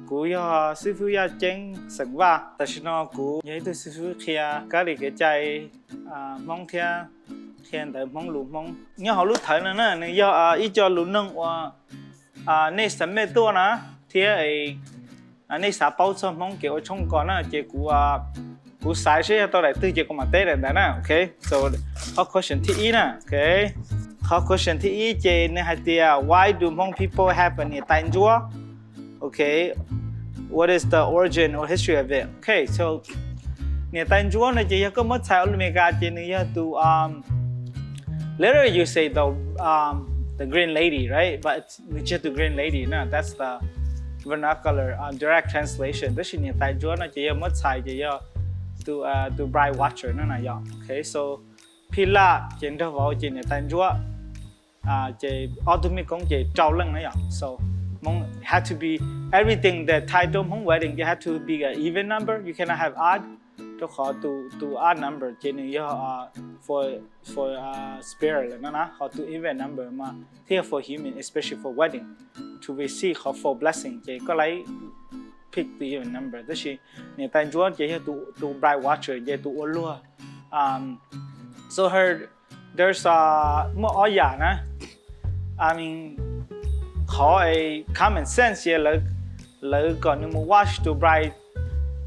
cú yo sư phụ ya chén sực va ta xin nó cú nhảy từ sư phụ kia cái này cái chạy mong thia thiên tới mong lũ mong nhớ họ lúc thấy nữa nè này do ít cho lũ nâng và này sắm mê tua nè thia ấy này xả bao cho mong kiểu trong con nè chỉ cú sai sẽ tao lại tư chỉ có mà tết rồi nè okay so hot question thi nè okay hot question thi chỉ này hay tia why do Hmong people have a tai chúa okay what is the origin or history of it okay so nè tai chúa này chỉ có mất sai omega chỉ này to literally you say the green lady right but it's just the green lady no that's the vernacular direct translation this is nè tai chúa nó chỉ mất sai chỉ to bride watcher nó này okay so pila trên đó vào trên nè tai chúa chỉ ultimate cũng chỉ trâu lưng này so Hmong had to be everything the title Hmong wedding you had to be an even number you cannot have odd to call to odd number trên này for spirit nó how to even number mà here for human especially for wedding to receive for blessing chỉ có lấy pick the even number đó là nè tai chúa chỉ to bride watcher chỉ to lua so there's more oya na I mean có a common sense là còn những watch to bride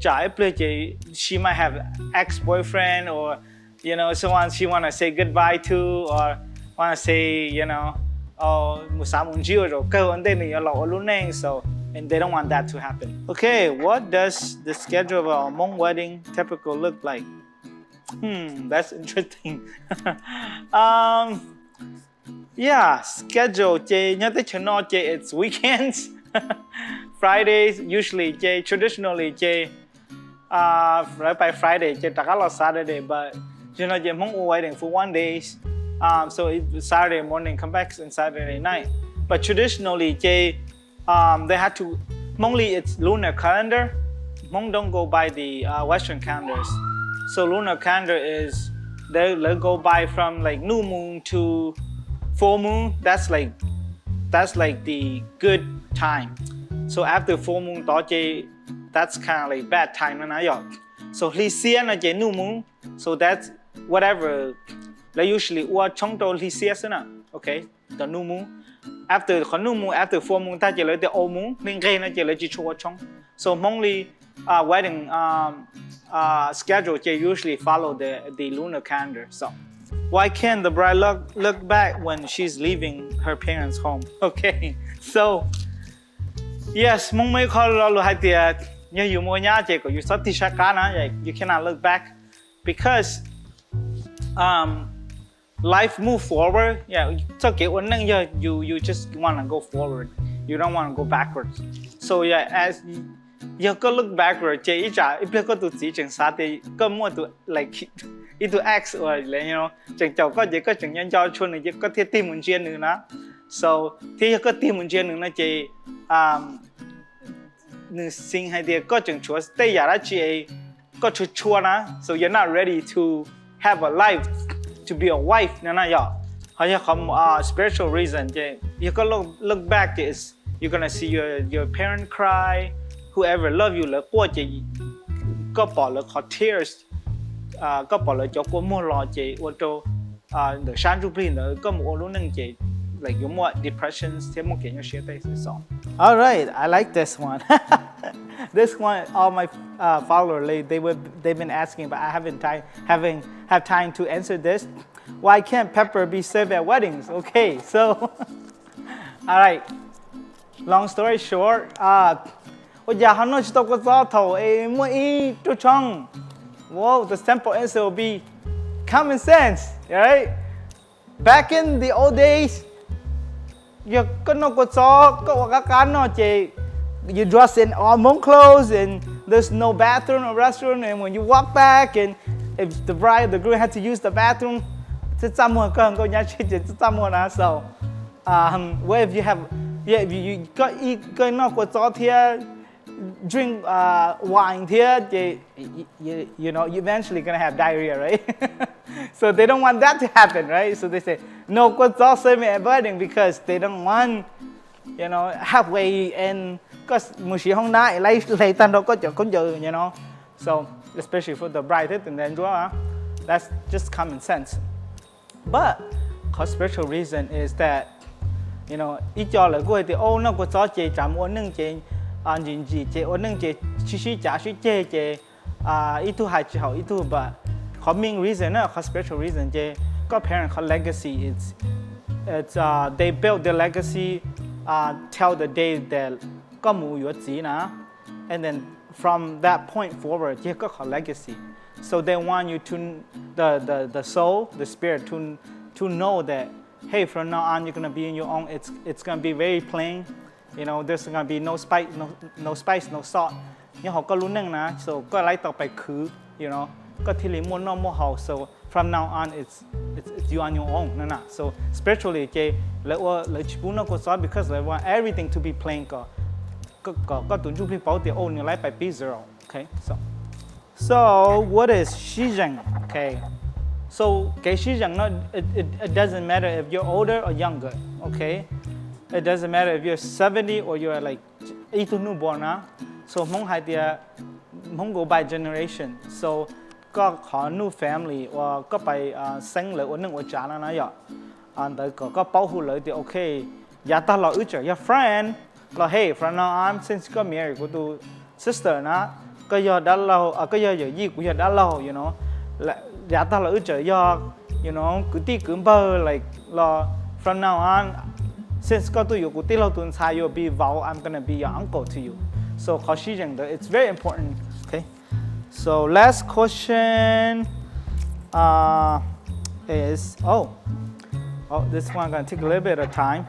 trái play chỉ she might have ex-boyfriend or you know someone she wanna say goodbye to or wanna say you know một sáng muốn chiều rồi cơ vấn đề này là luôn nè so and they don't want that to happen. Okay, what does the schedule of a Hmong wedding typical look like? That's interesting. Yeah, schedule chế nhớ tới chuyện nó chế it's weekends, Fridays usually chế traditionally chế right by Friday chế tất cả là Saturday but you know chế Hmong wedding for 1 day, so it's Saturday morning come back and Saturday night. But traditionally chế they had to Hmongly it's lunar calendar. Hmong don't go by the Western calendars, so lunar calendar is they go by from like new moon to full moon. That's like the good time. So after full moon that's kind of like bad time na yo. So Lysia na je new moon. So that's whatever. They usually chong to Lysia na. Okay, the new moon. After the new moon, after full moon, ta chỉ lấy the old moon. Nên gây na chỉ lấy chỉ chua chong. So Hmongly wedding schedule they usually follow the lunar calendar. So why can't the bride look back when she's leaving her parents' home? Okay, so yes, Hmong mấy khó lo hai tiệt như you mua nhà chỉ có you sắp tisha cá na, you cannot look back because life move forward. Yeah, so cái vấn đề giờ you just wanna go forward, you don't wanna go backwards. So yeah, as you go look backward, chỉ ít trả ít có tụt chỉ chẳng sao thì có mua tụt like into X or you know chẳng cháu có gì có chẳng nhân cho chuồn này có thiết tim một chuyện nữa đó so thì có tim một chuyện nữa nó chỉ nữ sinh hay thì có chẳng chúa tây giả đó chị có chúa na so you're not ready to have a life to be a wife nữa na yo hay là không spiritual reason chị you có look back is you're gonna see your parent cry whoever love you là qua chị có bỏ là có tears có bỏ lại cho cô mua lo chị ô tô the sáng chụp hình nữa có một lúc nâng chị like you more depressions thêm một cái như thế so. All right, I like this one. This one, all my followers they've been asking, but I haven't have time to answer this. Why can't pepper be served at weddings? Okay, so all right. Long story short, ôi giờ hắn nói chỉ tao có gió thầu em mua ý cho chong. Well, the simple answer will be common sense, right? Back in the old days, you dress in all Hmong clothes and there's no bathroom or restaurant, and when you walk back and if the bride or the groom had to use the bathroom, so well if you have if you got no here drink wine here, you know, you're eventually gonna have diarrhea, right? So they don't want that to happen, right? So they say no có gió sớm at wedding because they don't want, you know, halfway and because một số hôm nay lấy tan đâu có chỗ giờ, you know. So especially for the bride and then that's just common sense. But the spiritual reason is that, you know, ít cho là cô thì nó có gió chế chạm ổn nâng chế nhìn gì chế ổn nâng chế suy trả suy chế chế ít thu hại chỉ hậu ít thu but the main reason the spiritual reason chế có parent có legacy it's they build their legacy till the day that có mù yuột gì na and then from that point forward chế có legacy. So they want you to the soul, the spirit to know that, hey, from now on you're gonna be in your own. It's gonna be very plain, you know. There's gonna be no spice, no salt. Nhưng họ có luôn na, so có lấy tao phải khứ, you know. Có thi lý muốn nó mua hậu. So from now on it's you on your own, na. So spiritually, cái lấy chỉ muốn nó có salt because they want everything to be plain. Có tuân chú people thì you lấy phải be zero, okay? So what is Xizheng? Okay, so cái Xizheng it doesn't matter if you're older or younger. Okay, it doesn't matter if you're 70 or you're like ít newborn na. So mong go by generation. So có new family or có phải sinh lợi nâng trả na vậy. And có bảo hộ lợi thì okay. Giả ta lo your friend. Là hey, from now on since you got married go to sister na. Có giờ đã lâu, có giờ gì cũng giờ đã lâu, you know. Giả ta là do, you know, cứ tí cứ bơ like là from now on since có tụi cứ tí lâu tuần sai you'll be vào I'm gonna be your uncle to you. So khó xí rằng đó it's very important. Okay. So last question is this one gonna take a little bit of time.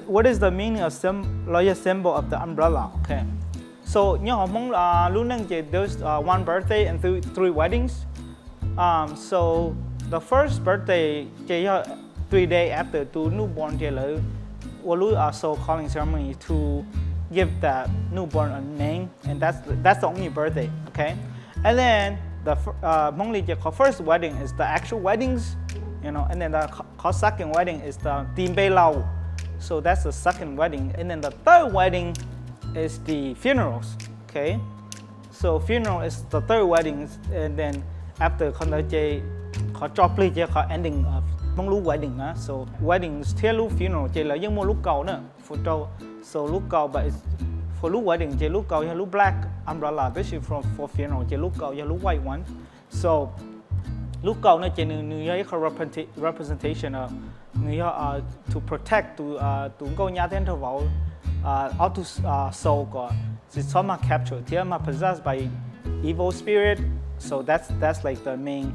What is the meaning of symbol of the umbrella? Okay. So nhớ họ mong luôn nâng chế there's one birthday and three weddings. So the first birthday chế 3 days after to newborn chế lỡ a soul calling ceremony to give that newborn a name and that's the only birthday, okay? And then the mong lý chế first wedding is the actual weddings, you know, and then the second wedding is the tin bê lâu. So that's the second wedding, and then the third wedding is the funerals, okay? So funeral is the third wedding, and then after ending of mong lu wedding á. So weddings theo lu funeral chỉ là những mô lúc cầu nữa, phụ trâu. So lúc cầu but for lu wedding chỉ lúc cầu hay lu black umbrella, this is for funeral chỉ lúc cầu hay lu white one. So lúc cầu nó chỉ người representation of người to protect to go nhà thiên thờ vào auto soul có chỉ số mà capture thì mà possessed by evil spirit. So that's like the main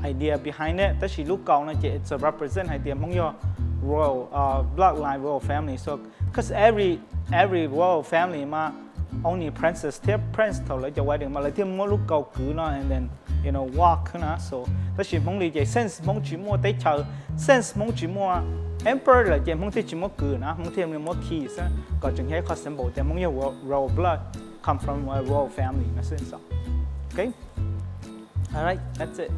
idea behind it. Tất nhiên lúc cầu nó chỉ it's a represent idea mong yo royal bloodline royal family. So because every royal family mà only princess tiếp prince thầu lấy cho wedding mà lấy thêm mỗi lúc cầu cử nó and then you know walk nó. So tất nhiên mong lý giải sense mong chỉ mua tới chờ sense mong chỉ mua emperor là chỉ mong tới chỉ mua cử nó mong thêm mua keys á còn chừng hay có symbol thì mong yo royal blood come from a royal family nó sẽ sao. Okay, all right, that's it.